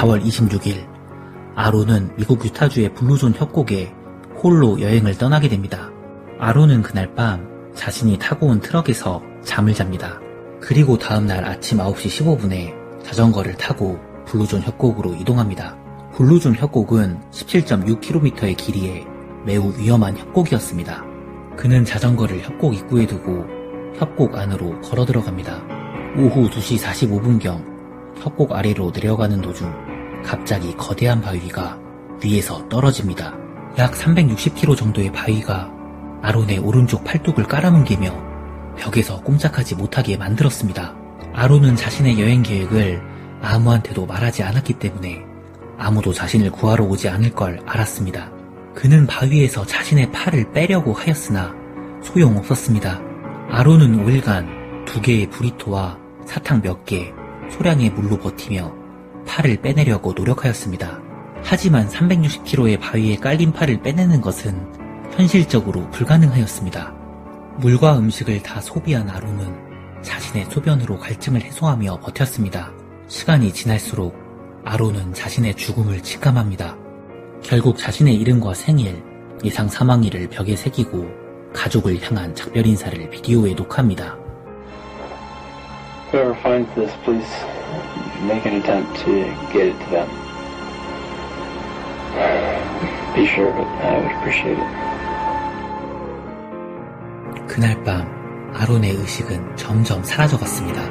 4월 26일, 아론은 미국 유타주의 블루존 협곡에 홀로 여행을 떠나게 됩니다. 아론은 그날 밤 자신이 타고 온 트럭에서 잠을 잡니다. 그리고 다음날 아침 9시 15분에 자전거를 타고 블루존 협곡으로 이동합니다. 블루존 협곡은 17.6km의 길이에 매우 위험한 협곡이었습니다. 그는 자전거를 협곡 입구에 두고 협곡 안으로 걸어 들어갑니다. 오후 2시 45분경 협곡 아래로 내려가는 도중 갑자기 거대한 바위가 위에서 떨어집니다. 약 360km 정도의 바위가 아론의 오른쪽 팔뚝을 깔아뭉개며 벽에서 꼼짝하지 못하게 만들었습니다. 아론은 자신의 여행 계획을 아무한테도 말하지 않았기 때문에 아무도 자신을 구하러 오지 않을 걸 알았습니다. 그는 바위에서 자신의 팔을 빼려고 하였으나 소용없었습니다. 아론은 5일간 2개의 브리토와 사탕 몇 개, 소량의 물로 버티며 팔을 빼내려고 노력하였습니다. 하지만 360km의 바위에 깔린 팔을 빼내는 것은 현실적으로 불가능하였습니다. 물과 음식을 다 소비한 아론은 자신의 소변으로 갈증을 해소하며 버텼습니다. 시간이 지날수록 아론은 자신의 죽음을 직감합니다. 결국 자신의 이름과 생일, 예상 사망일을 벽에 새기고 가족을 향한 작별 인사를 비디오에 녹화합니다. Whoever finds this, please make an attempt to get it to them. Be sure of it. I would appreciate it. 그날 밤 아론의 의식은 점점 사라져갔습니다.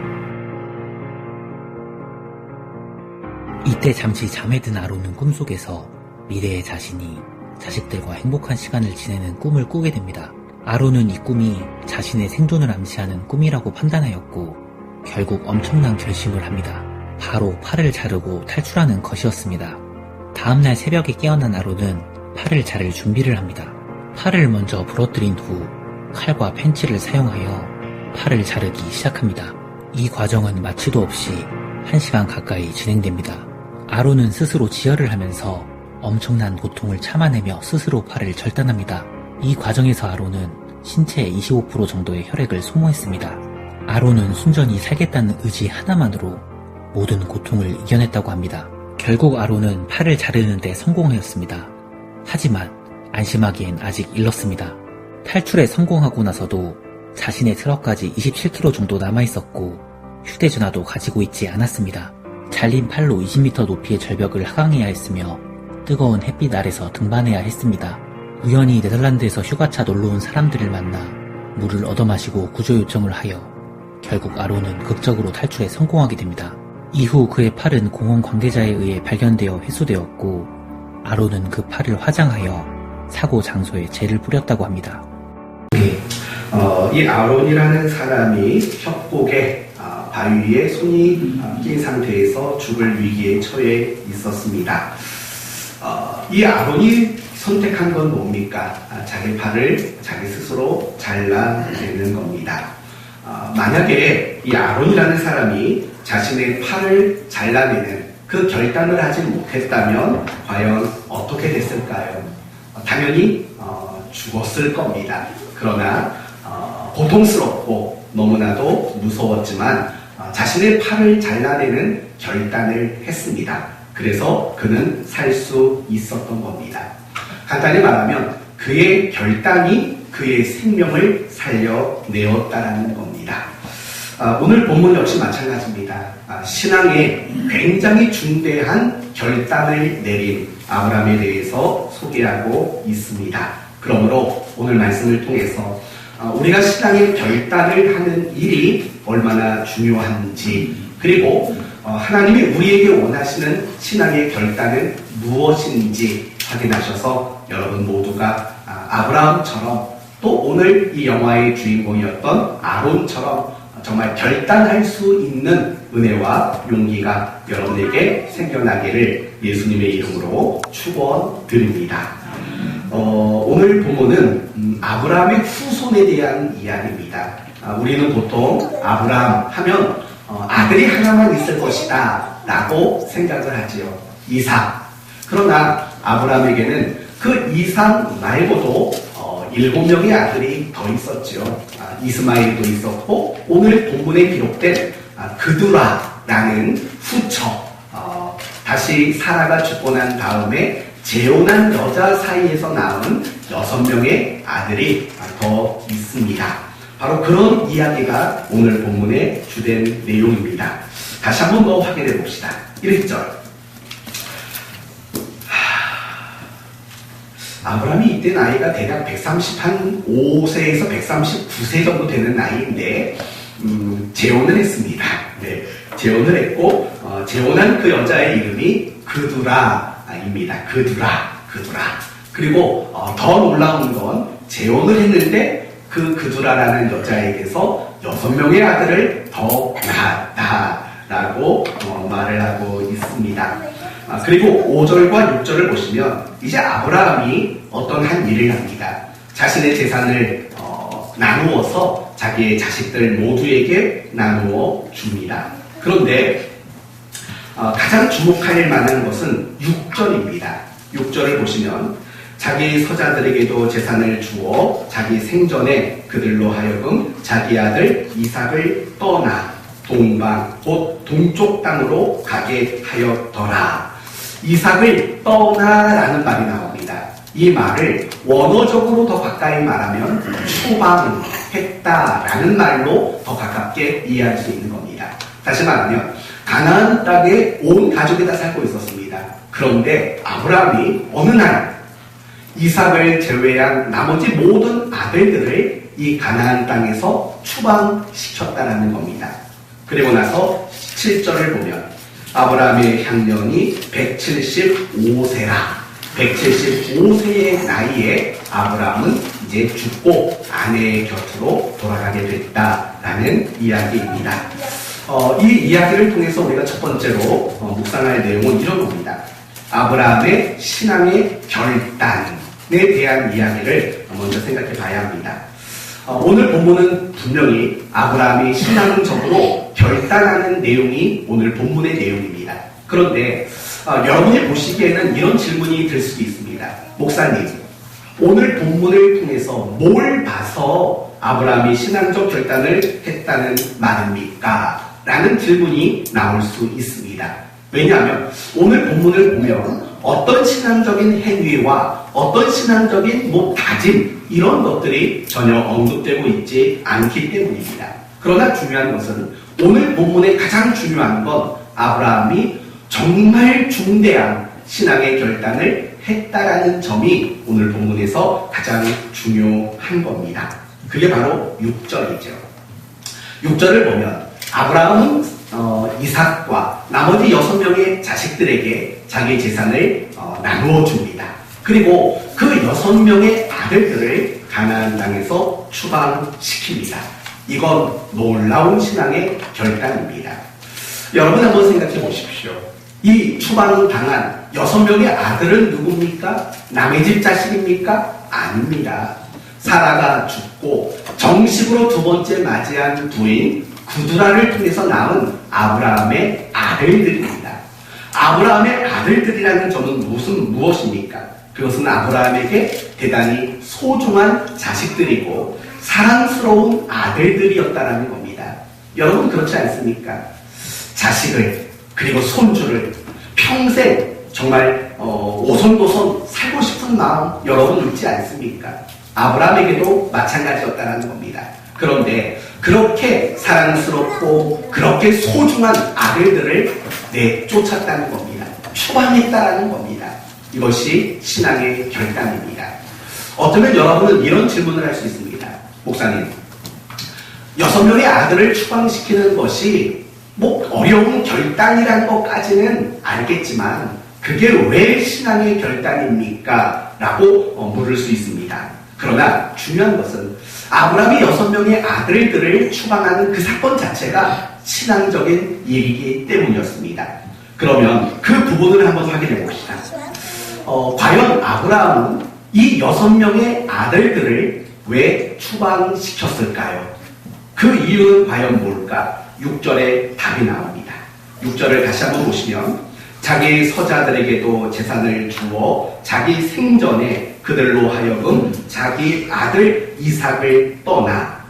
이때 잠시 잠에 든 아론은 꿈속에서 미래의 자신이 자식들과 행복한 시간을 지내는 꿈을 꾸게 됩니다. 아론은 이 꿈이 자신의 생존을 암시하는 꿈이라고 판단하였고 결국 엄청난 결심을 합니다. 바로 팔을 자르고 탈출하는 것이었습니다. 다음날 새벽에 깨어난 아론은 팔을 자를 준비를 합니다. 팔을 먼저 부러뜨린 후 칼과 펜치를 사용하여 팔을 자르기 시작합니다. 이 과정은 마취도 없이 1시간 가까이 진행됩니다. 아론은 스스로 지혈을 하면서 엄청난 고통을 참아내며 스스로 팔을 절단합니다. 이 과정에서 아론은 신체의 25% 정도의 혈액을 소모했습니다. 아론은 순전히 살겠다는 의지 하나만으로 모든 고통을 이겨냈다고 합니다. 결국 아론은 팔을 자르는 데 성공하였습니다. 하지만 안심하기엔 아직 일렀습니다. 탈출에 성공하고 나서도 자신의 트럭까지 27km 정도 남아있었고 휴대전화도 가지고 있지 않았습니다. 잘린 팔로 20m 높이의 절벽을 하강해야 했으며 뜨거운 햇빛 아래서 등반해야 했습니다. 우연히 네덜란드에서 휴가차 놀러온 사람들을 만나 물을 얻어마시고 구조 요청을 하여 결국 아론은 극적으로 탈출에 성공하게 됩니다. 이후 그의 팔은 공원 관계자에 의해 발견되어 회수되었고 아론은 그 팔을 화장하여 사고 장소에 젤을 뿌렸다고 합니다. 이 아론이라는 사람이 협곡에 바위 위에 손이 낀 상태에서 죽을 위기에 처해 있었습니다. 이 아론이 선택한 건 뭡니까? 자기 팔을 자기 스스로 잘라내는 겁니다. 만약에 이 아론이라는 사람이 자신의 팔을 잘라내는 그 결단을 하지 못했다면 과연 어떻게 됐을까요? 당연히 죽었을 겁니다. 그러나 고통스럽고 너무나도 무서웠지만 자신의 팔을 잘라내는 결단을 했습니다. 그래서 그는 살 수 있었던 겁니다. 간단히 말하면 그의 결단이 그의 생명을 살려내었다는 겁니다. 오늘 본문 역시 마찬가지입니다. 신앙에 굉장히 중대한 결단을 내린 아브라함에 대해서 소개하고 있습니다. 그러므로 오늘 말씀을 통해서 우리가 신앙의 결단을 하는 일이 얼마나 중요한지, 그리고 하나님이 우리에게 원하시는 신앙의 결단은 무엇인지 확인하셔서 여러분 모두가 아브라함처럼 또 오늘 이 영화의 주인공이었던 아론처럼 정말 결단할 수 있는 은혜와 용기가 여러분에게 생겨나기를 예수님의 이름으로 축원드립니다. 오늘 본문은 아브라함의 후손에 대한 이야기입니다. 우리는 보통 아브라함 하면 아들이 하나만 있을 것이다 라고 생각을 하지요. 이삭. 그러나 아브라함에게는 그 이삭 말고도 7명의 아들이 더 있었죠. 이스마엘도 있었고 오늘 본문에 기록된 그두라라는 후처 다시 사라가 죽고 난 다음에 재혼한 여자 사이에서 낳은 6명의 아들이 더 있습니다. 바로 그런 이야기가 오늘 본문의 주된 내용입니다. 다시 한번 더 확인해 봅시다. 1절. 아브라함이 이때 나이가 대략 135세에서 139세 정도 되는 나이인데 재혼을 했습니다. 네, 재혼을 했고 재혼한 그 여자의 이름이 그두라입니다. 그두라. 그리고 더 놀라운 건 재혼을 했는데 그 그두라라는 여자에게서 6명의 아들을 더 낳았다라고 말을 하고 있습니다. 그리고 5절과 6절을 보시면 이제 아브라함이 어떤 한 일을 합니다. 자신의 재산을 나누어서 자기의 자식들 모두에게 나누어 줍니다. 그런데 가장 주목할 만한 것은 6절입니다. 6절을 보시면 자기 서자들에게도 재산을 주어 자기 생전에 그들로 하여금 자기 아들 이삭을 떠나 동방 곧 동쪽 땅으로 가게 하였더라. 이삭을 떠나라는 말이 나옵니다. 이 말을 원어적으로 더 가까이 말하면 추방했다라는 말로 더 가깝게 이해할 수 있는 겁니다. 다시 말하면 가나안 땅에 온 가족이 다 살고 있었습니다. 그런데 아브라함이 어느 날 이삭을 제외한 나머지 모든 아들들을 이 가나안 땅에서 추방시켰다라는 겁니다. 그리고 나서 7절을 보면 아브라함의 향년이 175세라. 175세의 나이에 아브라함은 이제 죽고 아내의 곁으로 돌아가게 됐다라는 이야기입니다. 이 이야기를 통해서 우리가 첫 번째로 묵상할 내용은 이런 겁니다. 아브라함의 신앙의 결단에 대한 이야기를 먼저 생각해 봐야 합니다. 오늘 본문은 분명히 아브라함이 신앙적으로 결단하는 내용이 오늘 본문의 내용입니다. 그런데 여러분이 보시기에는 이런 질문이 들 수도 있습니다. 목사님, 오늘 본문을 통해서 뭘 봐서 아브라함이 신앙적 결단을 했다는 말입니까? 라는 질문이 나올 수 있습니다. 왜냐하면 오늘 본문을 보면 어떤 신앙적인 행위와 어떤 신앙적인 다짐 이런 것들이 전혀 언급되고 있지 않기 때문입니다. 그러나 중요한 것은 오늘 본문의 가장 중요한 건 아브라함이 정말 중대한 신앙의 결단을 했다라는 점이 오늘 본문에서 가장 중요한 겁니다. 그게 바로 6절이죠. 6절을 보면 아브라함은 이삭과 나머지 6명의 자식들에게 자기 재산을 나누어 줍니다. 그리고 그 6명의 아들들을 가나안 땅에서 추방시킵니다. 이건 놀라운 신앙의 결단입니다. 여러분 한번 생각해 보십시오. 이 추방당한 6명의 아들은 누굽니까? 남의 집 자식입니까? 아닙니다. 사라가 죽고 정식으로 두 번째 맞이한 부인 구두라를 통해서 낳은 아브라함의 아들들입니다. 아브라함의 아들들이라는 점은 무엇입니까? 그것은 아브라함에게 대단히 소중한 자식들이고 사랑스러운 아들들이었다라는 겁니다. 여러분 그렇지 않습니까? 자식을 그리고 손주를 평생 정말 오손도손 살고 싶은 마음 여러분 있지 않습니까? 아브라함에게도 마찬가지였다는 겁니다. 그런데 그렇게 사랑스럽고 그렇게 소중한 아들들을 내쫓았다는 겁니다. 추방했다라는 겁니다. 이것이 신앙의 결단입니다. 어쩌면 여러분은 이런 질문을 할 수 있습니다. 목사님, 6명의 아들을 추방시키는 것이 어려운 결단이라는 것까지는 알겠지만 그게 왜 신앙의 결단입니까? 라고 물을 수 있습니다. 그러나 중요한 것은 아브라함이 6명의 아들들을 추방하는 그 사건 자체가 신앙적인 일이기 때문이었습니다. 그러면 그 부분을 한번 확인해 봅시다. 과연 아브라함은 이 6명의 아들들을 왜 추방시켰을까요? 그 이유는 과연 뭘까? 6절에 답이 나옵니다. 6절을 다시 한번 보시면 자기 서자들에게도 재산을 주어 자기 생전에 그들로 하여금 자기 아들 이삭을 떠나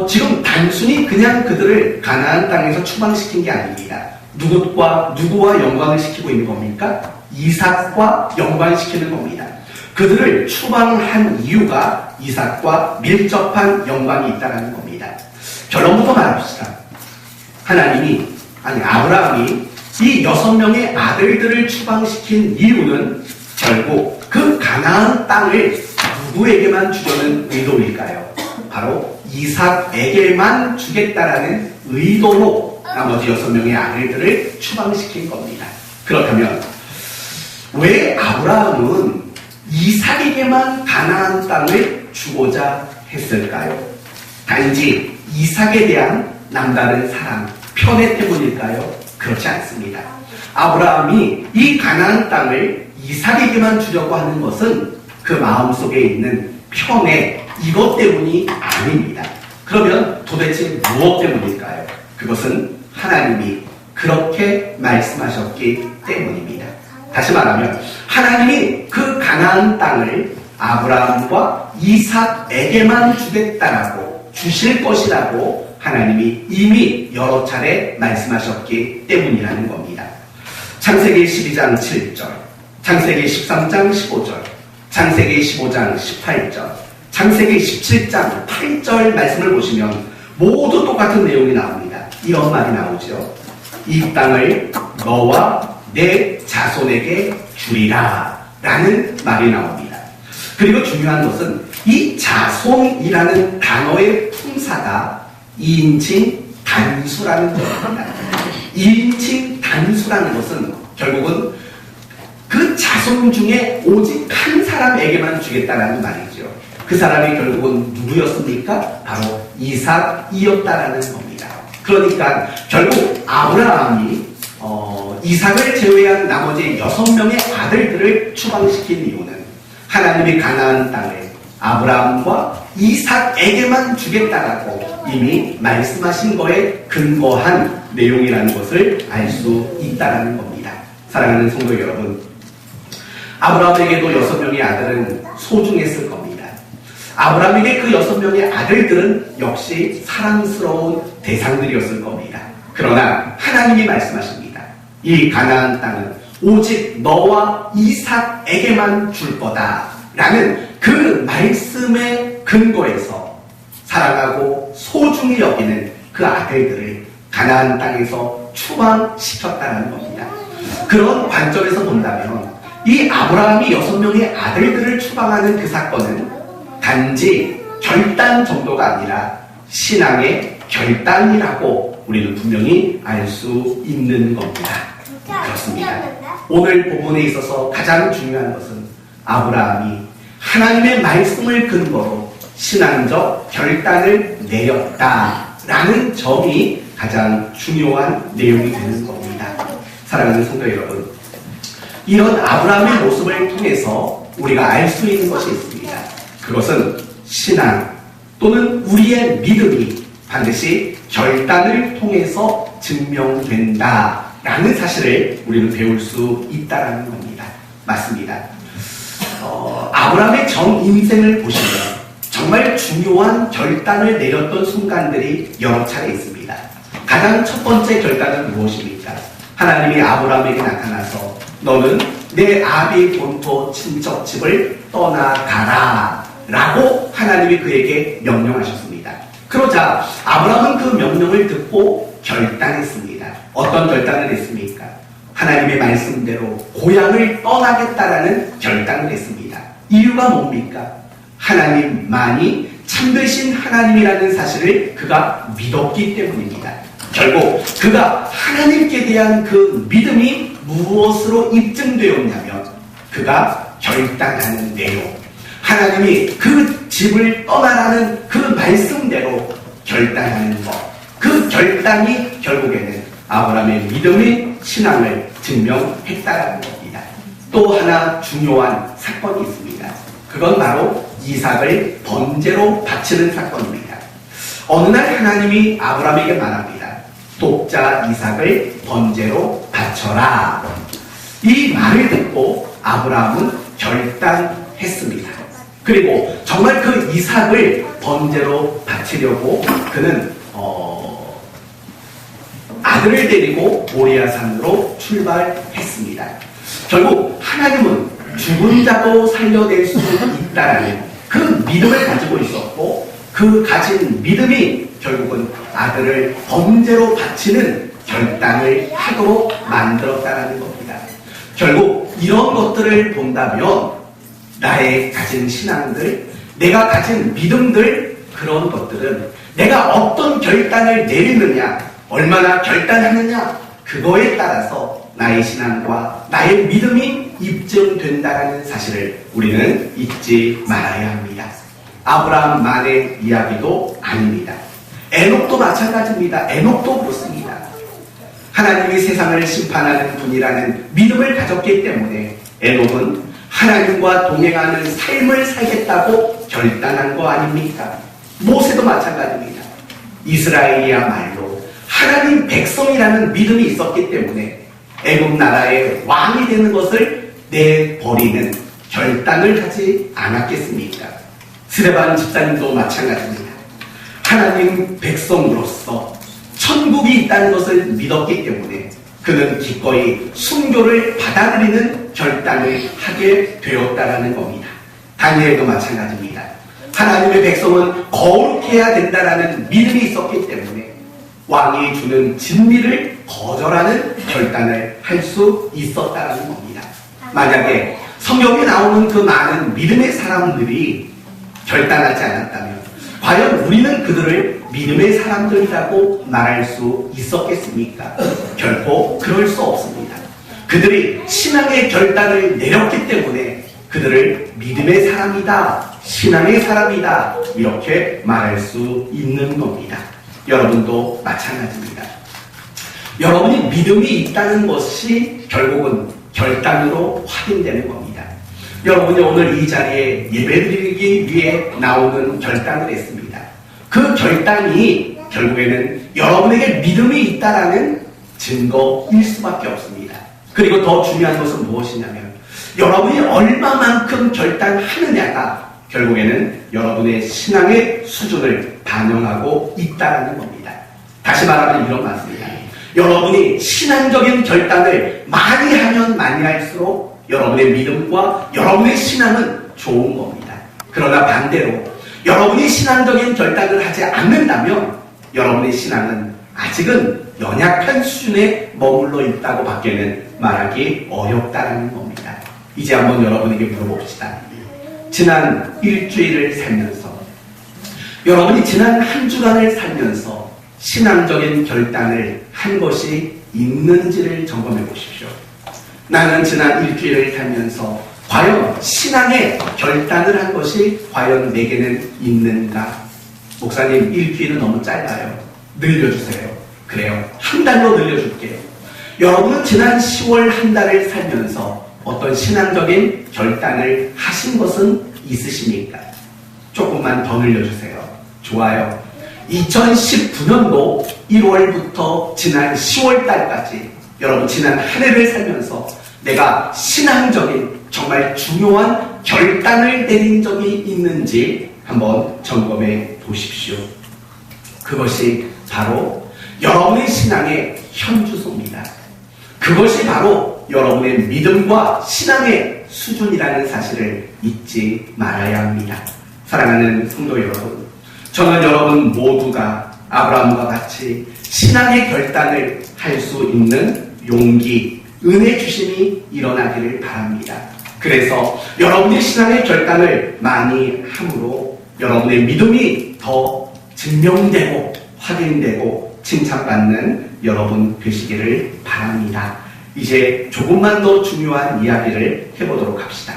지금 단순히 그냥 그들을 가나안 땅에서 추방시킨 게 아닙니다. 누구와 연관을 시키고 있는 겁니까? 이삭과 연관시키는 겁니다. 그들을 추방한 이유가 이삭과 밀접한 연관이 있다는 겁니다. 결론부터 말합시다. 아브라함이 이 6명의 아들들을 추방시킨 이유는 결국 그 가나안 땅을 누구에게만 주려는 의도일까요? 바로 이삭에게만 주겠다라는 의도로 나머지 6명의 아들들을 추방시킨 겁니다. 그렇다면 왜 아브라함은 이삭에게만 가나안 땅을 주고자 했을까요? 단지 이삭에 대한 남다른 사랑, 편애 때문일까요? 그렇지 않습니다. 아브라함이 이 가나안 땅을 이삭에게만 주려고 하는 것은 그 마음속에 있는 편애, 이것 때문이 아닙니다. 그러면 도대체 무엇 때문일까요? 그것은 하나님이 그렇게 말씀하셨기 때문입니다. 다시 말하면 하나님이 그 가나안 땅을 아브라함과 이삭에게만 주겠다라고, 주실 것이라고 하나님이 이미 여러 차례 말씀하셨기 때문이라는 겁니다. 창세기 12장 7절, 창세기 13장 15절, 창세기 15장 18절, 창세기 17장 8절 말씀을 보시면 모두 똑같은 내용이 나옵니다. 이런 말이 나오죠. 이 땅을 너와 내 자손에게 주리라 라는 말이 나옵니다. 그리고 중요한 것은 이 자손이라는 단어의 품사가 2인칭 단수라는 것입니다. 2인칭 단수라는 것은 결국은 그 자손 중에 오직 한 사람에게만 주겠다라는 말이죠. 그 사람이 결국은 누구였습니까? 바로 이삭이었다라는 겁니다. 그러니까 결국 아브라함이 이삭을 제외한 나머지 6명의 아들들을 추방시킨 이유는 하나님이 가나안 땅을 아브라함과 이삭에게만 주겠다라고 이미 말씀하신 거에 근거한 내용이라는 것을 알 수 있다는 겁니다. 사랑하는 성도 여러분, 아브라함에게도 6명의 아들은 소중했을 겁니다. 아브라함에게 그 6명의 아들들은 역시 사랑스러운 대상들이었을 겁니다. 그러나 하나님이 말씀하십니다. 이 가나안 땅은 오직 너와 이삭에게만 줄 거다라는 그 말씀의 근거에서 사랑하고 소중히 여기는 그 아들들을 가나안 땅에서 추방시켰다는 겁니다. 그런 관점에서 본다면 이 아브라함이 6명의 아들들을 추방하는 그 사건은 단지 결단 정도가 아니라 신앙의 결단이라고 우리는 분명히 알 수 있는 겁니다. 그렇습니다. 오늘 본문에 있어서 가장 중요한 것은 아브라함이 하나님의 말씀을 근거로 신앙적 결단을 내렸다라는 점이 가장 중요한 내용이 되는 겁니다. 사랑하는 성도 여러분, 이런 아브라함의 모습을 통해서 우리가 알 수 있는 것이 있습니다. 그것은 신앙 또는 우리의 믿음이 반드시 결단을 통해서 증명된다라는 사실을 우리는 배울 수 있다는 겁니다. 맞습니다. 아브라함의 전 인생을 보시면 정말 중요한 결단을 내렸던 순간들이 여러 차례 있습니다. 가장 첫 번째 결단은 무엇입니까? 하나님이 아브라함에게 나타나서 너는 내 아비 본토 친척 집을 떠나가라 라고 하나님이 그에게 명령하셨습니다. 그러자 아브라함은 그 명령을 듣고 결단했습니다. 어떤 결단을 했습니까? 하나님의 말씀대로 고향을 떠나겠다라는 결단을 했습니다. 이유가 뭡니까? 하나님만이 참되신 하나님이라는 사실을 그가 믿었기 때문입니다. 결국 그가 하나님께 대한 그 믿음이 무엇으로 입증되었냐면 그가 결단하는 내용, 하나님이 그 집을 떠나라는 그 말씀대로 결단하는 것, 그 결단이 결국에는 아브라함의 믿음의 신앙을 증명했다라는 겁니다. 또 하나 중요한 사건이 있습니다. 그건 바로 이삭을 번제로 바치는 사건입니다. 어느 날 하나님이 아브라함에게 말합니다. 독자 이삭을 번제로 바쳐라. 이 말을 듣고 아브라함은 결단했습니다. 그리고 정말 그 이삭을 번제로 바치려고 그는 아들을 데리고 모리아산으로 출발했습니다. 결국 하나님은 죽은 자도 살려낼 수 있다라는 그 믿음을 가지고 있었고, 그 가진 믿음이 결국은 아들을 범죄로 바치는 결단을 하도록 만들었다라는 겁니다. 결국 이런 것들을 본다면 나의 가진 신앙들, 내가 가진 믿음들, 그런 것들은 내가 어떤 결단을 내리느냐, 얼마나 결단하느냐, 그거에 따라서 나의 신앙과 나의 믿음이 입증된다는 사실을 우리는 잊지 말아야 합니다. 아브라함만의 이야기도 아닙니다. 에녹도 마찬가지입니다. 에녹도 그렇습니다. 하나님이 세상을 심판하는 분이라는 믿음을 가졌기 때문에 에녹은 하나님과 동행하는 삶을 살겠다고 결단한 거 아닙니까? 모세도 마찬가지입니다. 이스라엘이야말로 하나님 백성이라는 믿음이 있었기 때문에 애굽 나라의 왕이 되는 것을 내버리는 결단을 하지 않았겠습니까? 스데반 집사님도 마찬가지입니다. 하나님 백성으로서 천국이 있다는 것을 믿었기 때문에 그는 기꺼이 순교를 받아들이는 결단을 하게 되었다라는 겁니다. 다니엘도 마찬가지입니다. 하나님의 백성은 거룩해야 된다라는 믿음이 있었기 때문에 왕이 주는 진미를 거절하는 결단을 할 수 있었다라는 겁니다. 만약에 성경에 나오는 그 많은 믿음의 사람들이 결단하지 않았다면 과연 우리는 그들을 믿음의 사람들이라고 말할 수 있었겠습니까? 결코 그럴 수 없습니다. 그들이 신앙의 결단을 내렸기 때문에 그들을 믿음의 사람이다, 신앙의 사람이다, 이렇게 말할 수 있는 겁니다. 여러분도 마찬가지입니다. 여러분이 믿음이 있다는 것이 결국은 결단으로 확인되는 겁니다. 여러분이 오늘 이 자리에 예배드리기 위해 나오는 결단을 했습니다. 그 결단이 결국에는 여러분에게 믿음이 있다라는 증거일 수밖에 없습니다. 그리고 더 중요한 것은 무엇이냐면 여러분이 얼마만큼 결단하느냐가 결국에는 여러분의 신앙의 수준을 반영하고 있다는 겁니다. 다시 말하면 이런 말씀입니다. 여러분이 신앙적인 결단을 많이 하면 많이 할수록 여러분의 믿음과 여러분의 신앙은 좋은 겁니다. 그러나 반대로 여러분이 신앙적인 결단을 하지 않는다면 여러분의 신앙은 아직은 연약한 수준에 머물러 있다고 밖에는 말하기 어렵다는 겁니다. 이제 한번 여러분에게 물어봅시다. 지난 일주일을 살면서 여러분이 지난 한 주간을 살면서 신앙적인 결단을 한 것이 있는지를 점검해 보십시오. 나는 지난 일주일을 살면서 과연 신앙의 결단을 한 것이 과연 내게는 있는가? 목사님, 일주일은 너무 짧아요. 늘려주세요. 그래요. 한 달로 늘려줄게요. 여러분은 지난 10월 한 달을 살면서 어떤 신앙적인 결단을 하신 것은 있으십니까? 조금만 더 늘려주세요. 좋아요. 2019년도 1월부터 지난 10월 달까지 여러분 지난 한 해를 살면서 내가 신앙적인 정말 중요한 결단을 내린 적이 있는지 한번 점검해 보십시오. 그것이 바로 여러분의 신앙의 현주소입니다. 그것이 바로 여러분의 믿음과 신앙의 수준이라는 사실을 잊지 말아야 합니다. 사랑하는 성도 여러분, 저는 여러분 모두가 아브라함과 같이 신앙의 결단을 할 수 있는 용기, 은혜 주심이 일어나기를 바랍니다. 그래서 여러분의 신앙의 결단을 많이 함으로 여러분의 믿음이 더 증명되고 확인되고 칭찬받는 여러분 되시기를 바랍니다. 이제 조금만 더 중요한 이야기를 해보도록 합시다.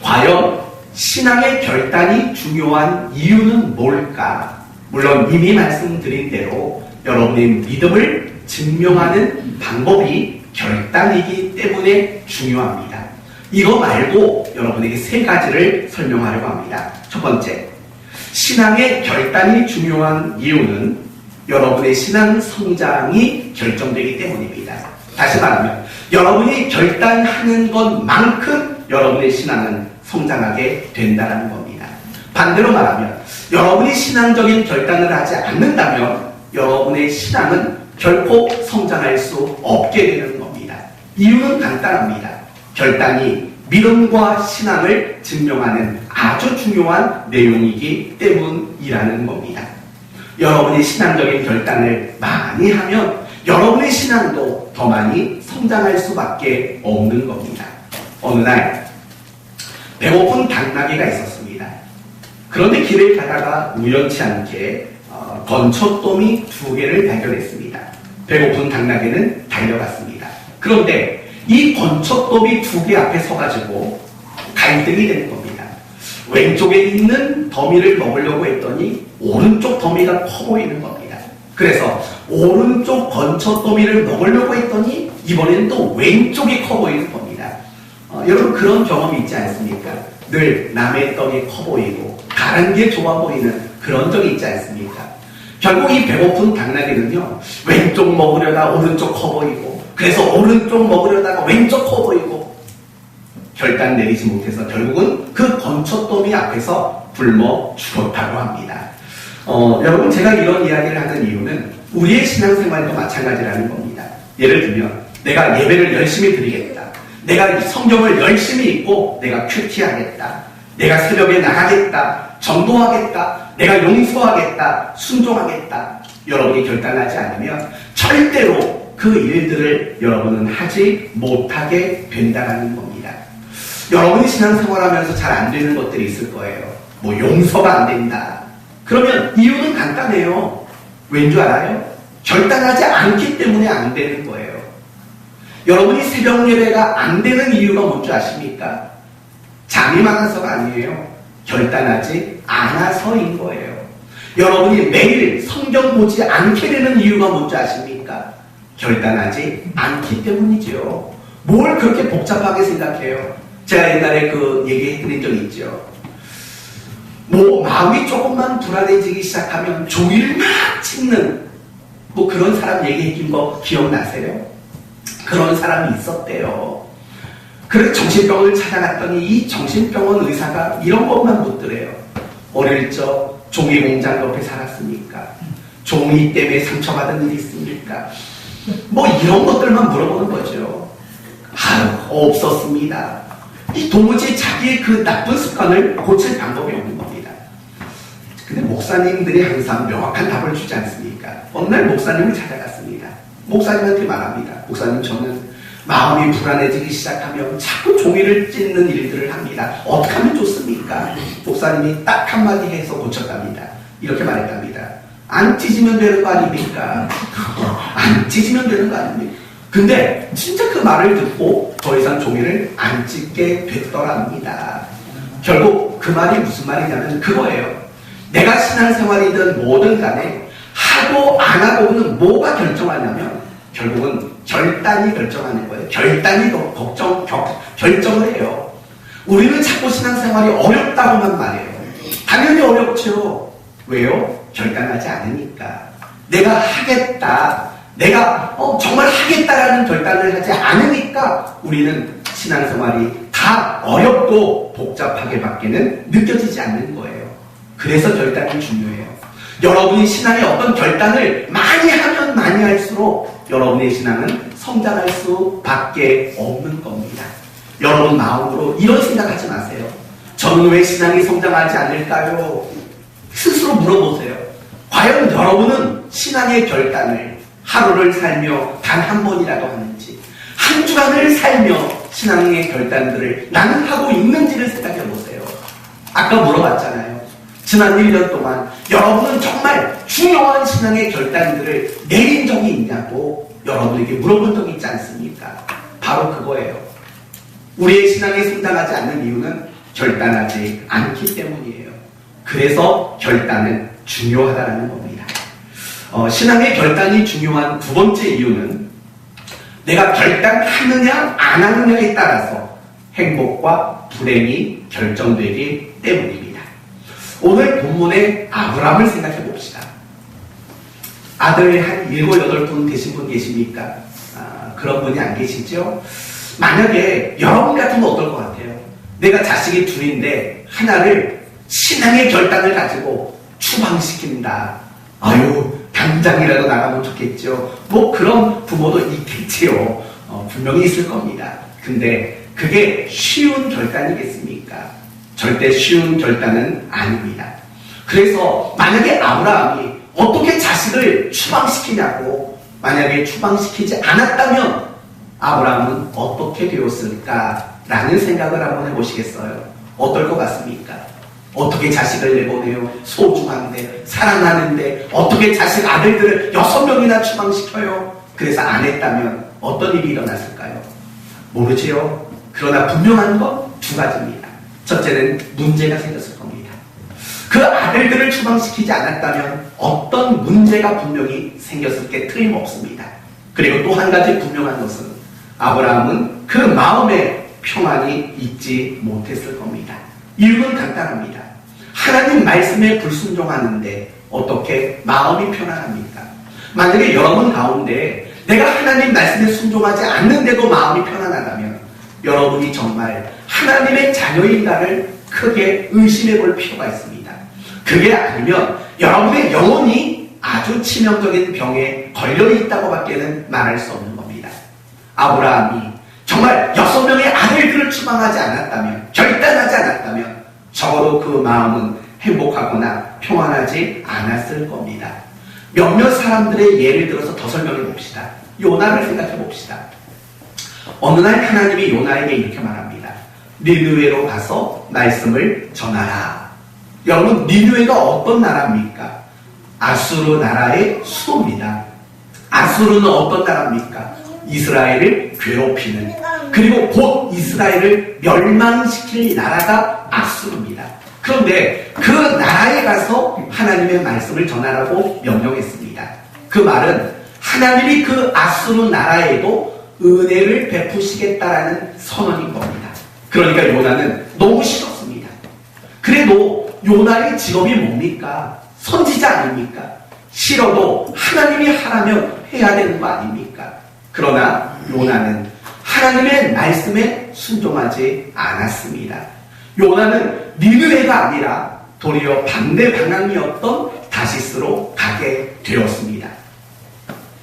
과연 신앙의 결단이 중요한 이유는 뭘까? 물론 이미 말씀드린 대로 여러분의 믿음을 증명하는 방법이 결단이기 때문에 중요합니다. 이거 말고 여러분에게 세 가지를 설명하려고 합니다. 첫 번째, 신앙의 결단이 중요한 이유는 여러분의 신앙 성장이 결정되기 때문입니다. 다시 말하면 여러분이 결단하는 것만큼 여러분의 신앙은 성장하게 된다는 겁니다. 반대로 말하면 여러분이 신앙적인 결단을 하지 않는다면 여러분의 신앙은 결코 성장할 수 없게 되는 겁니다. 이유는 간단합니다. 결단이 믿음과 신앙을 증명하는 아주 중요한 내용이기 때문이라는 겁니다. 여러분이 신앙적인 결단을 많이 하면 여러분의 신앙도 더 많이 성장할 수밖에 없는 겁니다. 어느 날 배고픈 당나귀가 있었습니다. 그런데 길을 가다가 우연치 않게 건초더미 2개를 발견했습니다. 배고픈 당나귀는 달려갔습니다. 그런데 이 건초더미 2개 앞에 서가지고 갈등이 되는 겁니다. 왼쪽에 있는 더미를 먹으려고 했더니 오른쪽 더미가 커 보이는 겁니다. 그래서 오른쪽 건초더미를 먹으려고 했더니 이번에는 또 왼쪽이 커 보이는 겁니다. 여러분 그런 경험이 있지 않습니까? 늘 남의 떡이 커 보이고 다른 게 좋아 보이는 그런 적이 있지 않습니까? 결국 이 배고픈 당나귀는요, 왼쪽 먹으려다 오른쪽 커 보이고, 그래서 오른쪽 먹으려다가 왼쪽 커 보이고, 결단 내리지 못해서 결국은 그 건초더미 앞에서 굶어 죽었다고 합니다. 여러분 제가 이런 이야기를 하는 이유는 우리의 신앙생활도 마찬가지라는 겁니다. 예를 들면 내가 예배를 열심히 드리겠다. 내가 성경을 열심히 읽고 내가 큐티하겠다. 내가 새벽에 나가겠다. 전도하겠다. 내가 용서하겠다. 순종하겠다. 여러분이 결단하지 않으면 절대로 그 일들을 여러분은 하지 못하게 된다는 겁니다. 여러분이 신앙생활하면서 잘 안 되는 것들이 있을 거예요. 뭐 용서가 안 된다. 그러면 이유는 간단해요. 왠 줄 알아요? 결단하지 않기 때문에 안 되는 거예요. 여러분이 새벽 예배가 안 되는 이유가 뭔지 아십니까? 잠이 많아서가 아니에요. 결단하지 않아서인 거예요. 여러분이 매일 성경 보지 않게 되는 이유가 뭔지 아십니까? 결단하지 않기 때문이죠. 뭘 그렇게 복잡하게 생각해요? 제가 옛날에 그 얘기 해드린 적 있죠. 뭐 마음이 조금만 불안해지기 시작하면 종이를 막 찍는 뭐 그런 사람 얘기해준 거 기억나세요? 그런 사람이 있었대요. 그래서 정신병을 찾아갔더니 이 정신병원 의사가 이런 것만 묻더래요. 어릴 적 종이 공장 옆에 살았습니까? 종이 때문에 상처받은 일 있습니까? 뭐 이런 것들만 물어보는 거죠. 아유, 없었습니다. 이 도무지 자기의 그 나쁜 습관을 고칠 방법이 없는 겁니다. 근데 목사님들이 항상 명확한 답을 주지 않습니까? 어느 날 목사님을 찾아갔습니다. 목사님한테 말합니다. 목사님, 저는 마음이 불안해지기 시작하면 자꾸 종이를 찢는 일들을 합니다. 어떻게 하면 좋습니까? 목사님이 딱 한마디 해서 고쳤답니다. 이렇게 말했답니다. 안 찢으면 되는 거 아닙니까? 안 찢으면 되는 거 아닙니까? 근데 진짜 그 말을 듣고 더 이상 종이를 안 찢게 됐더랍니다. 결국 그 말이 무슨 말이냐면 그거예요. 내가 신앙생활이든 뭐든 간에 하고 안 하고는 뭐가 결정하냐면 결국은 결단이 결정하는 거예요. 결단이 결정을 해요. 우리는 자꾸 신앙생활이 어렵다고만 말해요. 당연히 어렵죠. 왜요? 결단하지 않으니까. 내가 하겠다. 내가 정말 하겠다라는 결단을 하지 않으니까 우리는 신앙생활이 다 어렵고 복잡하게 밖에는 느껴지지 않는 거예요. 그래서 결단이 중요해요. 여러분이 신앙의 어떤 결단을 많이 하면 많이 할수록 여러분의 신앙은 성장할 수밖에 없는 겁니다. 여러분 마음으로 이런 생각하지 마세요. 저는 왜 신앙이 성장하지 않을까요? 스스로 물어보세요. 과연 여러분은 신앙의 결단을 하루를 살며 단 한 번이라도 하는지, 한 주간을 살며 신앙의 결단들을 나는 하고 있는지를 생각해 보세요. 아까 물어봤잖아요. 지난 1년 동안 여러분은 정말 중요한 신앙의 결단들을 내린 적이 있냐고 여러분에게 물어본 적이 있지 않습니까? 바로 그거예요. 우리의 신앙이 성장하지 않는 이유는 결단하지 않기 때문이에요. 그래서 결단은 중요하다는 겁니다. 신앙의 결단이 중요한 두 번째 이유는 내가 결단하느냐 안 하느냐에 따라서 행복과 불행이 결정되기 때문입니다. 오늘 본문의 아브라함을 생각해 봅시다. 아들 한 7, 8분 되신 분 계십니까? 그런 분이 안 계시죠? 만약에 여러분 같으면 어떨 것 같아요? 내가 자식이 둘인데 하나를 신앙의 결단을 가지고 추방시킨다. 아유, 당장이라도 나가면 좋겠죠. 뭐 그런 부모도 있겠지요. 분명히 있을 겁니다. 근데 그게 쉬운 결단이겠습니까? 절대 쉬운 결단은 아닙니다. 그래서 만약에 아브라함이 어떻게 자식을 추방시키냐고 만약에 추방시키지 않았다면 아브라함은 어떻게 되었을까라는 생각을 한번 해보시겠어요? 어떨 것 같습니까? 어떻게 자식을 내보내요? 소중한데 사랑하는데 어떻게 자식 아들들을 6명이나 추방시켜요? 그래서 안 했다면 어떤 일이 일어났을까요? 모르지요. 그러나 분명한 건 2가지입니다. 첫째는 문제가 생겼을 겁니다. 그 아들들을 추방시키지 않았다면 어떤 문제가 분명히 생겼을 게 틀림없습니다. 그리고 또 한 가지 분명한 것은 아브라함은 그 마음에 평안이 있지 못했을 겁니다. 이유는 간단합니다. 하나님 말씀에 불순종하는데 어떻게 마음이 편안합니까? 만약에 여러분 가운데 내가 하나님 말씀에 순종하지 않는데도 마음이 편안하다면 여러분이 정말 하나님의 자녀인가를 크게 의심해 볼 필요가 있습니다. 그게 아니면 여러분의 영혼이 아주 치명적인 병에 걸려 있다고 밖에는 말할 수 없는 겁니다. 아브라함이 정말 6명의 아들들을 추방하지 않았다면, 결단하지 않았다면 적어도 그 마음은 행복하거나 평안하지 않았을 겁니다. 몇몇 사람들의 예를 들어서 더 설명해 봅시다. 요나를 생각해 봅시다. 어느 날 하나님이 요나에게 이렇게 말합니다. 니느웨로 가서 말씀을 전하라. 여러분, 니느웨가 어떤 나라입니까? 아수르 나라의 수도입니다. 아수르는 어떤 나라입니까? 이스라엘을 괴롭히는, 그리고 곧 이스라엘을 멸망시킬 나라가 아수르입니다. 그런데 그 나라에 가서 하나님의 말씀을 전하라고 명령했습니다. 그 말은 하나님이 그 아수르 나라에도 은혜를 베푸시겠다라는 선언인 겁니다. 그러니까 요나는 너무 싫었습니다. 그래도 요나의 직업이 뭡니까? 선지자 아닙니까? 싫어도 하나님이 하라면 해야 되는 거 아닙니까? 그러나 요나는 하나님의 말씀에 순종하지 않았습니다. 요나는 니느웨가 아니라 도리어 반대 방향이었던 다시스로 가게 되었습니다.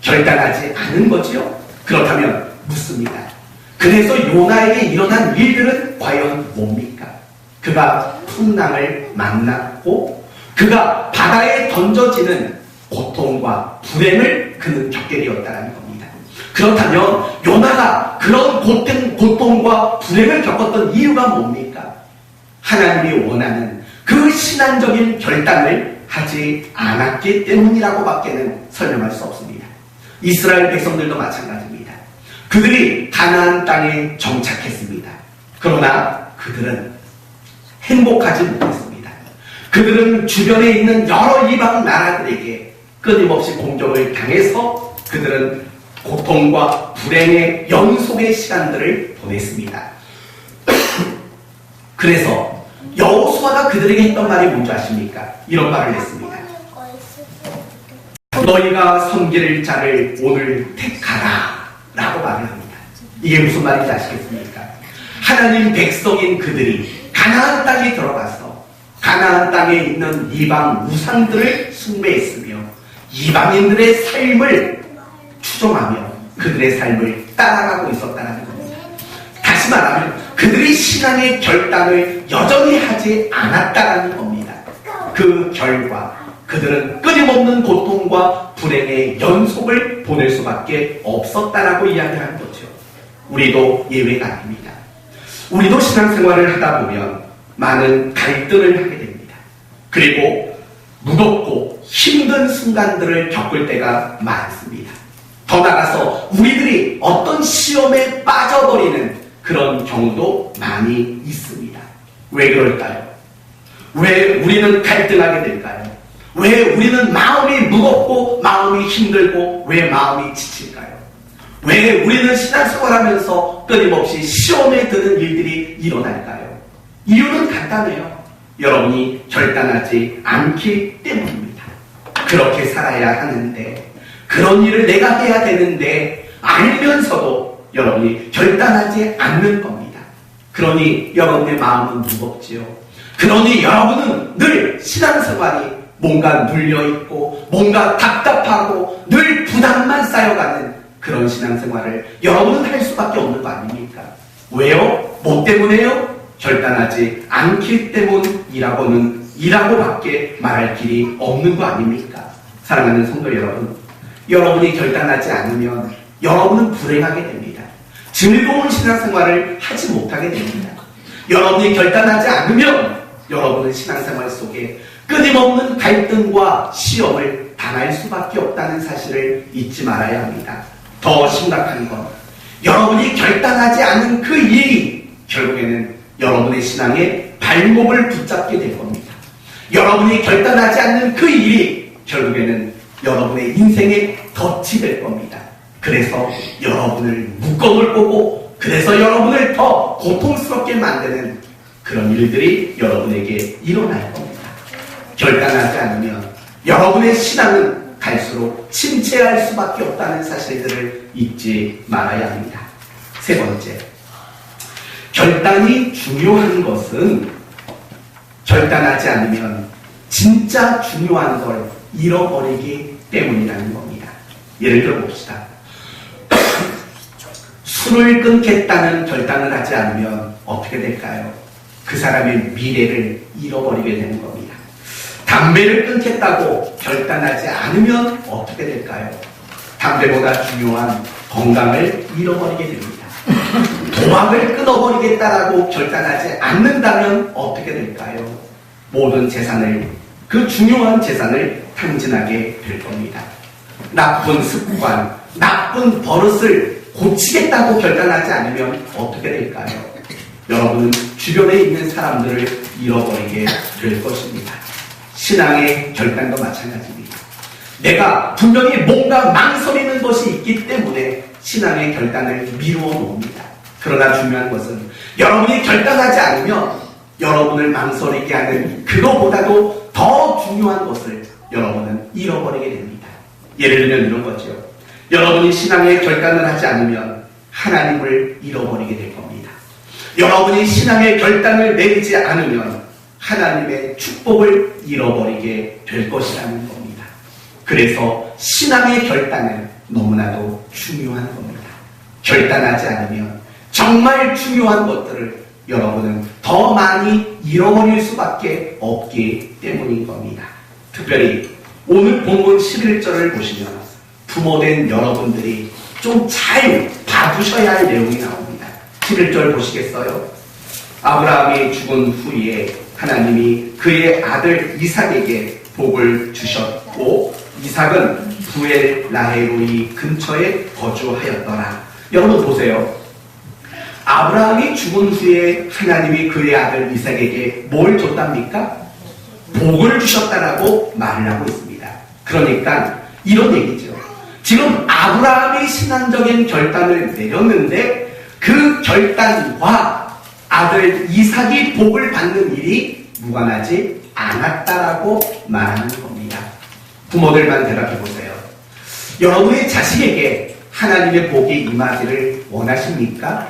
결단하지 않은 거지요? 그렇다면 묻습니다. 그래서 요나에게 일어난 일들은 과연 뭡니까? 그가 풍랑을 만났고 그가 바다에 던져지는 고통과 불행을 그는 겪게 되었다는 겁니다. 그렇다면 요나가 그런 고통과 불행을 겪었던 이유가 뭡니까? 하나님이 원하는 그 신앙적인 결단을 하지 않았기 때문이라고 밖에는 설명할 수 없습니다. 이스라엘 백성들도 마찬가지입니다. 그들이 가나안 땅에 정착했습니다. 그러나 그들은 행복하지 못했습니다. 그들은 주변에 있는 여러 이방 나라들에게 끊임없이 공격을 당해서 그들은 고통과 불행의 연속의 시간들을 보냈습니다. 그래서 여호수아가 그들에게 했던 말이 뭔지 아십니까? 이런 말을 했습니다. 너희가 섬길 자를 오늘 택하라 라고 말을 합니다. 이게 무슨 말인지 아시겠습니까? 하나님 백성인 그들이 가나안 땅에 들어가서 가나안 땅에 있는 이방 우상들을 숭배했으며 이방인들의 삶을 추종하며 그들의 삶을 따라가고 있었다는 겁니다. 다시 말하면 그들이 신앙의 결단을 여전히 하지 않았다는 겁니다. 그 결과 그들은 끊임없는 고통과 불행의 연속을 보낼 수밖에 없었다라고 이야기하는 거죠. 우리도 예외가 아닙니다. 우리도 신앙생활을 하다 보면 많은 갈등을 하게 됩니다. 그리고 무겁고 힘든 순간들을 겪을 때가 많습니다. 더 나아가서 우리들이 어떤 시험에 빠져버리는 그런 경우도 많이 있습니다. 왜 그럴까요? 왜 우리는 갈등하게 될까요? 왜 우리는 마음이 무겁고 마음이 힘들고 왜 마음이 지칠까요? 왜 우리는 신앙생활하면서 끊임없이 시험에 드는 일들이 일어날까요? 이유는 간단해요. 여러분이 결단하지 않기 때문입니다. 그렇게 살아야 하는데, 그런 일을 내가 해야 되는데 알면서도 여러분이 결단하지 않는 겁니다. 그러니 여러분의 마음은 무겁지요. 그러니 여러분은 늘 신앙생활이 뭔가 눌려있고 뭔가 답답하고 늘 부담만 쌓여가는 그런 신앙생활을 여러분은 할 수밖에 없는 거 아닙니까? 왜요? 뭐 때문에요? 결단하지 않기 때문이라고는 이라고밖에 말할 길이 없는 거 아닙니까? 사랑하는 성도 여러분, 여러분이 결단하지 않으면 여러분은 불행하게 됩니다. 즐거운 신앙생활을 하지 못하게 됩니다. 여러분이 결단하지 않으면 여러분은 신앙생활 속에 끊임없는 갈등과 시험을 당할 수밖에 없다는 사실을 잊지 말아야 합니다. 더 심각한 건 여러분이 결단하지 않은 그 일이 결국에는 여러분의 신앙의 발목을 붙잡게 될 겁니다. 여러분이 결단하지 않는 그 일이 결국에는 여러분의 인생의 덫이 될 겁니다. 그래서 여러분을 묶어놓을 거고, 그래서 여러분을 더 고통스럽게 만드는 그런 일들이 여러분에게 일어날 겁니다. 결단하지 않으면 여러분의 신앙은 갈수록 침체할 수밖에 없다는 사실들을 잊지 말아야 합니다. 세 번째, 결단이 중요한 것은 결단하지 않으면 진짜 중요한 걸 잃어버리기 때문이라는 겁니다. 예를 들어 봅시다. 술을 끊겠다는 결단을 하지 않으면 어떻게 될까요? 그 사람의 미래를 잃어버리게 되는 겁니다. 담배를 끊겠다고 결단하지 않으면 어떻게 될까요? 담배보다 중요한 건강을 잃어버리게 됩니다. 도박을 끊어버리겠다라고 결단하지 않는다면 어떻게 될까요? 모든 재산을, 그 중요한 재산을 탕진하게 될 겁니다. 나쁜 습관, 나쁜 버릇을 고치겠다고 결단하지 않으면 어떻게 될까요? 여러분은 주변에 있는 사람들을 잃어버리게 될 것입니다. 신앙의 결단도 마찬가지입니다. 내가 분명히 뭔가 망설이는 것이 있기 때문에 신앙의 결단을 미루어 놓습니다. 그러나 중요한 것은 여러분이 결단하지 않으면 여러분을 망설이게 하는 그거보다도 더 중요한 것을 여러분은 잃어버리게 됩니다. 예를 들면 이런 거죠. 여러분이 신앙의 결단을 하지 않으면 하나님을 잃어버리게 될 겁니다. 여러분이 신앙의 결단을 내리지 않으면 하나님의 축복을 잃어버리게 될 것이라는 겁니다. 그래서 신앙의 결단은 너무나도 중요한 겁니다. 결단하지 않으면 정말 중요한 것들을 여러분은 더 많이 잃어버릴 수밖에 없기 때문인 겁니다. 특별히 오늘 본문 11절을 보시면 부모된 여러분들이 좀 잘 봐두셔야 할 내용이 나옵니다. 11절 보시겠어요? 아브라함이 죽은 후에 하나님이 그의 아들 이삭에게 복을 주셨고 이삭은 부엘 라헬로이 근처에 거주하였더라. 여러분 보세요. 아브라함이 죽은 후에 하나님이 그의 아들 이삭에게 뭘 줬답니까? 복을 주셨다라고 말을 하고 있습니다. 그러니까 이런 얘기죠. 지금 아브라함이 신앙적인 결단을 내렸는데 그 결단과 아들 이삭이 복을 받는 일이 무관하지 않았다라고 말하는 겁니다. 부모들만 대답해 보세요. 여러분의 자식에게 하나님의 복이 임하기를 원하십니까?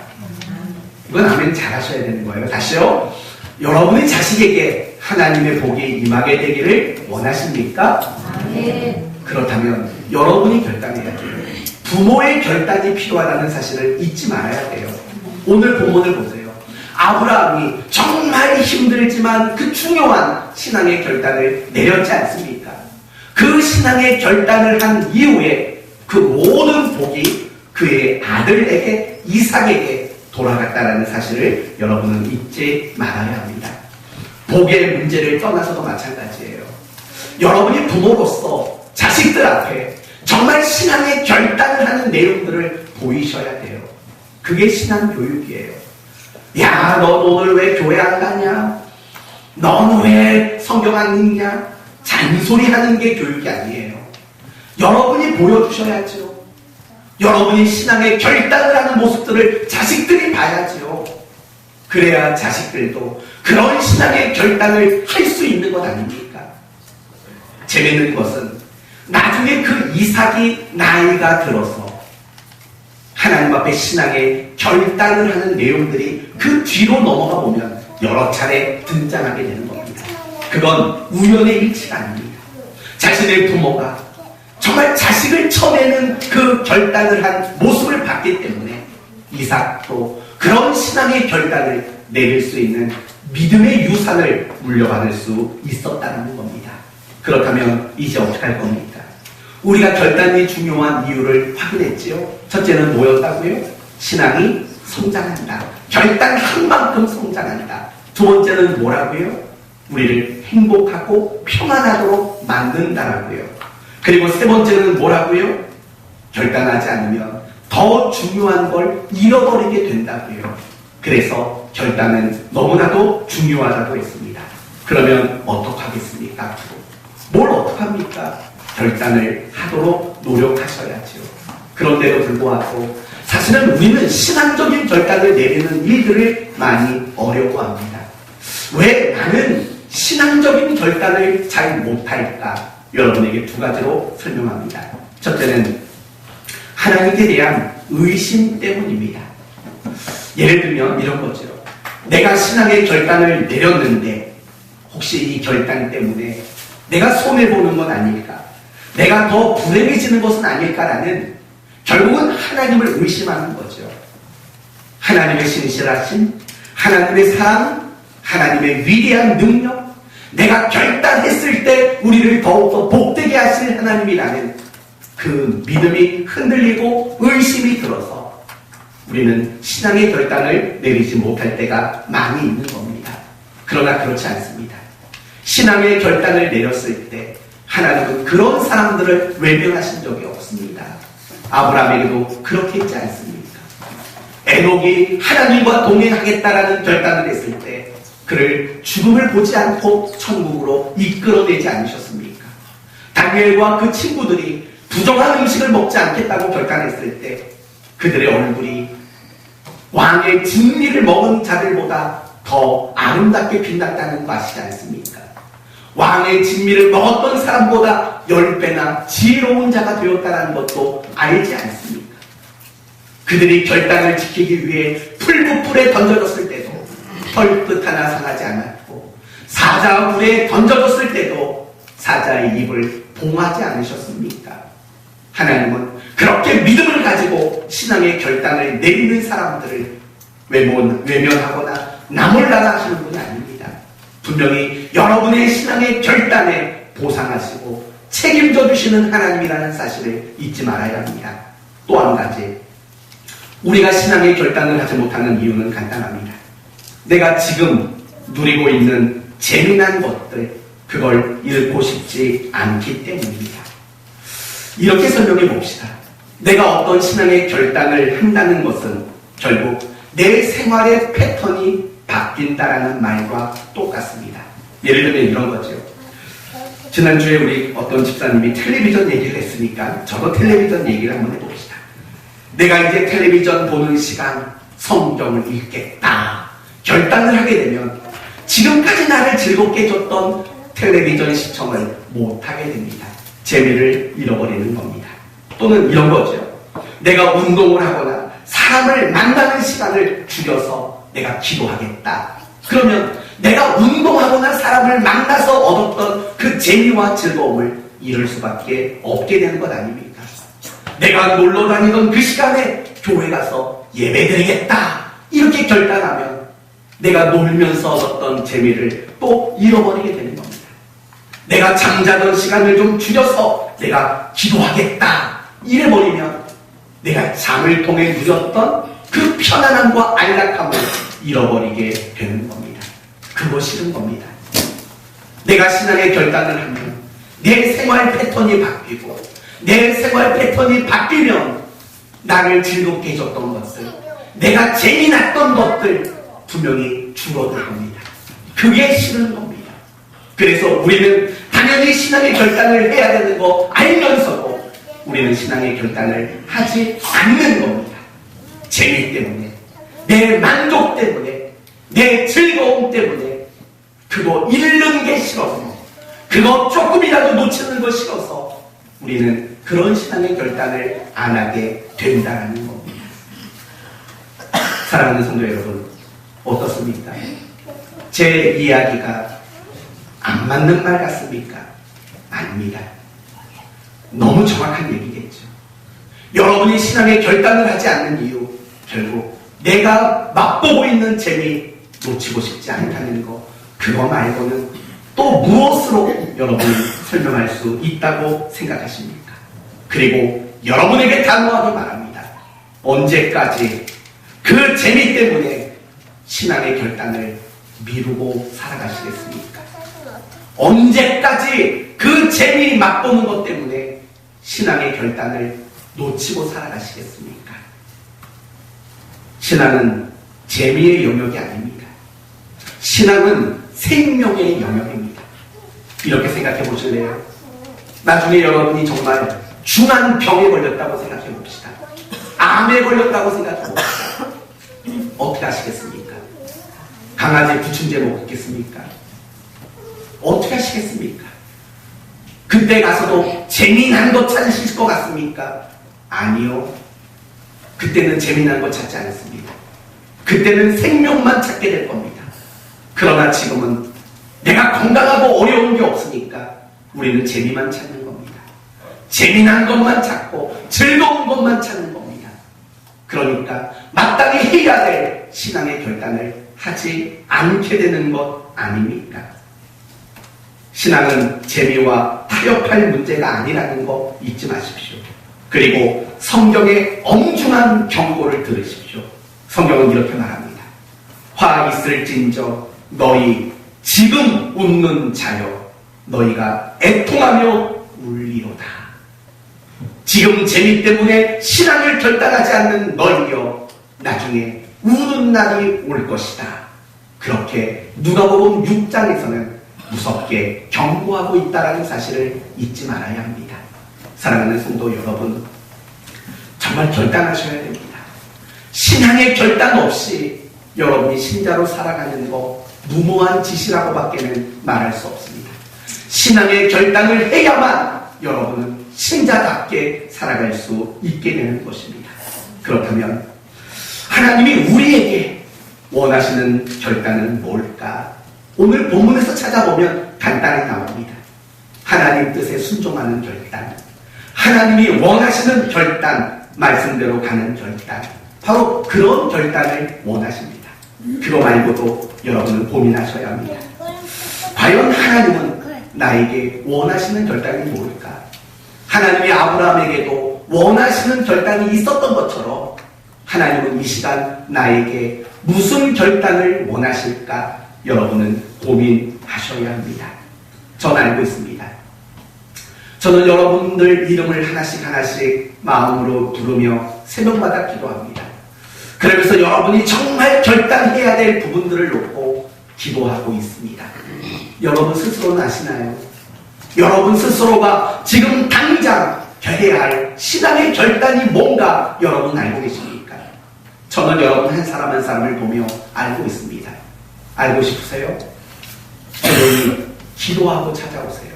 이건 아멘 잘하셔야 되는 거예요. 다시요. 여러분의 자식에게 하나님의 복이 임하게 되기를 원하십니까? 네. 그렇다면 여러분이 결단해야 돼요. 부모의 결단이 필요하다는 사실을 잊지 말아야 돼요. 오늘 본문을 보세요. 아브라함이 정말 힘들지만 그 중요한 신앙의 결단을 내렸지 않습니까? 그 신앙의 결단을 한 이후에 그 모든 복이 그의 아들에게 이삭에게 돌아갔다는 사실을 여러분은 잊지 말아야 합니다. 복의 문제를 떠나서도 마찬가지예요. 여러분이 부모로서 자식들 앞에 정말 신앙의 결단을 하는 내용들을 보이셔야 돼요. 그게 신앙 교육이에요. 야, 너 오늘 왜 교회 안 가냐? 넌 왜 성경 안 읽냐? 잔소리하는 게 교육이 아니에요. 여러분이 보여주셔야죠. 여러분이 신앙의 결단을 하는 모습들을 자식들이 봐야지요. 그래야 자식들도 그런 신앙의 결단을 할 수 있는 것 아닙니까? 재밌는 것은 나중에 그 이삭이 나이가 들어서 하나님 앞에 신앙의 결단을 하는 내용들이 그 뒤로 넘어가 보면 여러 차례 등장하게 되는 겁니다. 그건 우연의 일치가 아닙니다. 자신의 부모가 정말 자식을 쳐내는 그 결단을 한 모습을 봤기 때문에 이삭도 그런 신앙의 결단을 내릴 수 있는 믿음의 유산을 물려받을 수 있었다는 겁니다. 그렇다면 이제 어떻게 할 겁니까? 우리가 결단이 중요한 이유를 확인했지요. 첫째는 뭐였다고요? 신앙이 성장한다. 결단 한 만큼 성장한다. 두 번째는 뭐라고요? 우리를 행복하고 평안하도록 만든다라고요. 그리고 세 번째는 뭐라고요? 결단하지 않으면 더 중요한 걸 잃어버리게 된다고요. 그래서 결단은 너무나도 중요하다고 했습니다. 그러면 어떡하겠습니까? 앞으로 뭘 어떡합니까? 결단을 하도록 노력하셔야죠. 그런데도 불구하고 사실은 우리는 신앙적인 결단을 내리는 일들을 많이 어려워합니다. 왜 나는 신앙적인 결단을 잘 못할까? 여러분에게 두 가지로 설명합니다. 첫째는 하나님께 대한 의심 때문입니다. 예를 들면 이런 거죠. 내가 신앙의 결단을 내렸는데 혹시 이 결단 때문에 내가 손해보는 건 아닐까? 내가 더 불행해지는 것은 아닐까라는 결국은 하나님을 의심하는 거죠. 하나님의 신실하심, 하나님의 사랑, 하나님의 위대한 능력, 내가 결단했을 때 우리를 더욱더 복되게 하실 하나님이라는 그 믿음이 흔들리고 의심이 들어서 우리는 신앙의 결단을 내리지 못할 때가 많이 있는 겁니다. 그러나 그렇지 않습니다. 신앙의 결단을 내렸을 때 하나님은 그런 사람들을 외면하신 적이 없습니다. 아브라함에게도 그렇게 있지 않습니까? 에녹이 하나님과 동행하겠다라는 결단을 했을 때 그를 죽음을 보지 않고 천국으로 이끌어내지 않으셨습니까? 다니엘과 그 친구들이 부정한 음식을 먹지 않겠다고 결단했을 때 그들의 얼굴이 왕의 진미를 먹은 자들보다 더 아름답게 빛났다는 거 아시지 않습니까? 왕의 진미를 먹었던 사람보다 10배나 지혜로운 자가 되었다는 것도 알지 않습니까? 그들이 결단을 지키기 위해 풀무불에 던져졌을 때도 털끝 하나 상하지 않았고 사자불에 던져졌을 때도 사자의 입을 봉하지 않으셨습니까? 하나님은 그렇게 믿음을 가지고 신앙의 결단을 내리는 사람들을 외면하거나 나몰라라 하시는 분이 아닙니다. 분명히 여러분의 신앙의 결단에 보상하시고 책임져 주시는 하나님이라는 사실을 잊지 말아야 합니다. 또 한 가지, 우리가 신앙의 결단을 하지 못하는 이유는 간단합니다. 내가 지금 누리고 있는 재미난 것들, 그걸 잃고 싶지 않기 때문입니다. 이렇게 설명해 봅시다. 내가 어떤 신앙의 결단을 한다는 것은 결국 내 생활의 패턴이 바뀐다라는 말과 똑같습니다. 예를 들면 이런 거죠. 지난주에 우리 어떤 집사님이 텔레비전 얘기를 했으니까 저도 텔레비전 얘기를 한번 해봅시다. 내가 이제 텔레비전 보는 시간 성경을 읽겠다 결단을 하게 되면 지금까지 나를 즐겁게 해줬던 텔레비전 시청을 못하게 됩니다. 재미를 잃어버리는 겁니다. 또는 이런 거죠. 내가 운동을 하거나 사람을 만나는 시간을 줄여서 내가 기도하겠다. 그러면 내가 운동하거나 사람을 만나서 얻었던 그 재미와 즐거움을 잃을 수밖에 없게 되는 것 아닙니까? 내가 놀러 다니던 그 시간에 교회 가서 예배드리겠다. 이렇게 결단하면 내가 놀면서 얻었던 재미를 또 잃어버리게 되는 겁니다. 내가 잠자던 시간을 좀 줄여서 내가 기도하겠다. 이래버리면 내가 잠을 통해 누렸던 그 편안함과 안락함을 잃어버리게 되는 겁니다. 그거 싫은 겁니다. 내가 신앙의 결단을 하면 내 생활 패턴이 바뀌고 내 생활 패턴이 바뀌면 나를 즐겁게 해줬던 것들, 내가 재미났던 것들 분명히 줄어들 겁니다. 그게 싫은 겁니다. 그래서 우리는 당연히 신앙의 결단을 해야 되는 거 알면서도 우리는 신앙의 결단을 하지 않는 겁니다. 재미 때문에, 내 만족 때문에, 내 즐거움 때문에 그거 잃는 게 싫어서, 그거 조금이라도 놓치는 거 싫어서 우리는 그런 신앙의 결단을 안 하게 된다는 겁니다. 사랑하는 성도 여러분, 어떻습니까? 제 이야기가 안 맞는 말 같습니까? 아닙니다. 아닙니다. 너무 정확한 얘기겠죠. 여러분이 신앙의 결단을 하지 않는 이유, 결국 내가 맛보고 있는 재미 놓치고 싶지 않다는 거, 그거 말고는 또 무엇으로 여러분이 설명할 수 있다고 생각하십니까? 그리고 여러분에게 단호하게 말합니다. 언제까지 그 재미 때문에 신앙의 결단을 미루고 살아가시겠습니까? 언제까지 그 재미 맛보는 것 때문에 신앙의 결단을 놓치고 살아가시겠습니까? 신앙은 재미의 영역이 아닙니다. 신앙은 생명의 영역입니다. 이렇게 생각해 보실래요? 나중에 여러분이 정말 중한 병에 걸렸다고 생각해 봅시다. 암에 걸렸다고 생각해 봅시다. 어떻게 하시겠습니까? 강아지 구충제 먹겠습니까? 어떻게 하시겠습니까? 그때 가서도 재미난 거 찾으실 것 같습니까? 아니요. 그때는 재미난 거 찾지 않습니다. 그때는 생명만 찾게 될 겁니다. 그러나 지금은 내가 건강하고 어려운 게 없으니까 우리는 재미만 찾는 겁니다. 재미난 것만 찾고 즐거운 것만 찾는 겁니다. 그러니까 마땅히 해야 될 신앙의 결단을 하지 않게 되는 것 아닙니까? 신앙은 재미와 타협할 문제가 아니라는 거 잊지 마십시오. 그리고 성경의 엄중한 경고를 들으십시오. 성경은 이렇게 말합니다. 화 있을진저 너희 지금 웃는 자여 너희가 애통하며 울리로다. 지금 재미 때문에 신앙을 결단하지 않는 너희여 나중에 우는 날이 올 것이다. 그렇게 누가복음 6장에서는 무섭게 경고하고 있다는 사실을 잊지 말아야 합니다. 사랑하는 성도 여러분, 정말 결단하셔야 됩니다. 신앙의 결단 없이 여러분이 신자로 살아가는 거 무모한 짓이라고 밖에는 말할 수 없습니다. 신앙의 결단을 해야만 여러분은 신자답게 살아갈 수 있게 되는 것입니다. 그렇다면 하나님이 우리에게 원하시는 결단은 뭘까? 오늘 본문에서 찾아보면 간단히 나옵니다. 하나님 뜻에 순종하는 결단, 하나님이 원하시는 결단, 말씀대로 가는 결단, 바로 그런 결단을 원하십니다. 그거 말고도 여러분은 고민하셔야 합니다. 과연 하나님은 나에게 원하시는 결단이 뭘까? 하나님이 아브라함에게도 원하시는 결단이 있었던 것처럼 하나님은 이 시간 나에게 무슨 결단을 원하실까? 여러분은 고민하셔야 합니다. 전 알고 있습니다. 저는 여러분들 이름을 하나씩 하나씩 마음으로 부르며 새벽마다 기도합니다. 그러면서 여러분이 정말 결단해야 될 부분들을 놓고 기도하고 있습니다. 여러분 스스로는 아시나요? 여러분 스스로가 지금 당장 해야 할 신앙의 결단이 뭔가 여러분 알고 계십니까? 저는 여러분 한 사람 한 사람을 보며 알고 있습니다. 알고 싶으세요? 조용히 기도하고 찾아오세요.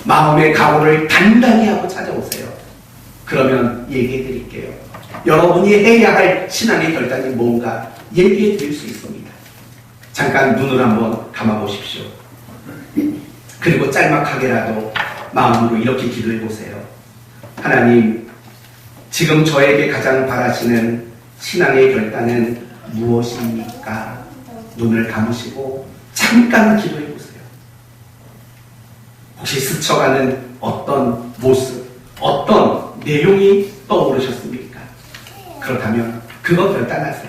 마음의 각오를 단단히 하고 찾아오세요. 그러면 얘기해 드릴게요. 여러분이 해야 할 신앙의 결단이 뭔가 얘기해 드릴 수 있습니다. 잠깐 눈을 한번 감아 보십시오. 그리고 짤막하게라도 마음으로 이렇게 기도해 보세요. 하나님, 지금 저에게 가장 바라시는 신앙의 결단은 무엇입니까? 눈을 감으시고 잠깐 기도해 보세요. 혹시 스쳐가는 어떤 모습, 어떤 내용이 떠오르셨습니까? 그렇다면 그거 결단하세요.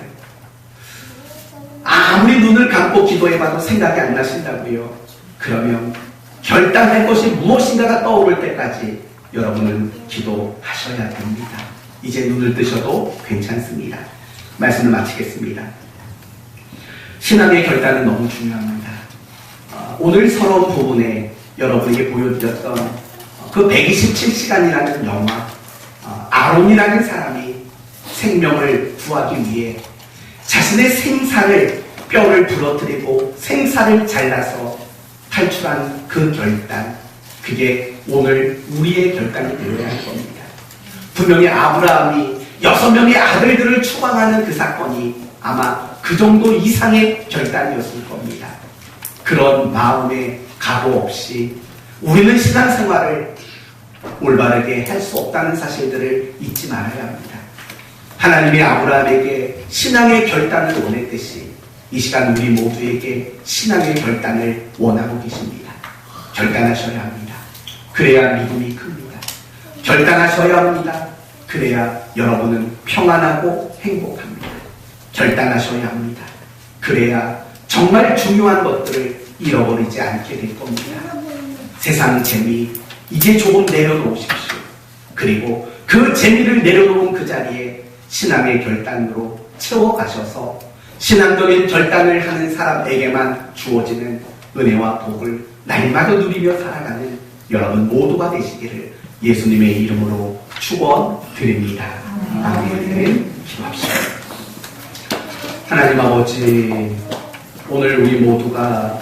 아무리 눈을 감고 기도해봐도 생각이 안 나신다고요? 그러면 결단할 것이 무엇인가가 떠오를 때까지 여러분은 기도하셔야 됩니다. 이제 눈을 뜨셔도 괜찮습니다. 말씀을 마치겠습니다. 신앙의 결단은 너무 중요합니다. 오늘 서론 부분에 여러분에게 보여드렸던 그 127시간이라는 영화, 아론이라는 사람이 생명을 구하기 위해 자신의 생사를, 뼈를 부러뜨리고 생사를 잘라서 탈출한 그 결단, 그게 오늘 우리의 결단이 되어야 할 겁니다. 분명히 아브라함이 6명의 아들들을 추방하는 그 사건이 아마 그 정도 이상의 결단이었을 겁니다. 그런 마음의 각오 없이 우리는 신앙생활을 올바르게 할 수 없다는 사실들을 잊지 말아야 합니다. 하나님이 아브라함에게 신앙의 결단을 원했듯이 이 시간 우리 모두에게 신앙의 결단을 원하고 계십니다. 결단하셔야 합니다. 그래야 믿음이 큽니다. 결단하셔야 합니다. 그래야 여러분은 평안하고 행복합니다. 결단하셔야 합니다. 그래야 정말 중요한 것들을 잃어버리지 않게 될 겁니다. 세상 재미 이제 조금 내려놓으십시오. 그리고 그 재미를 내려놓은 그 자리에 신앙의 결단으로 채워가셔서 신앙적인 결단을 하는 사람에게만 주어지는 은혜와 복을 날마다 누리며 살아가는 여러분 모두가 되시기를 예수님의 이름으로 축원드립니다. 아멘. 기도합시다. 하나님 아버지, 오늘 우리 모두가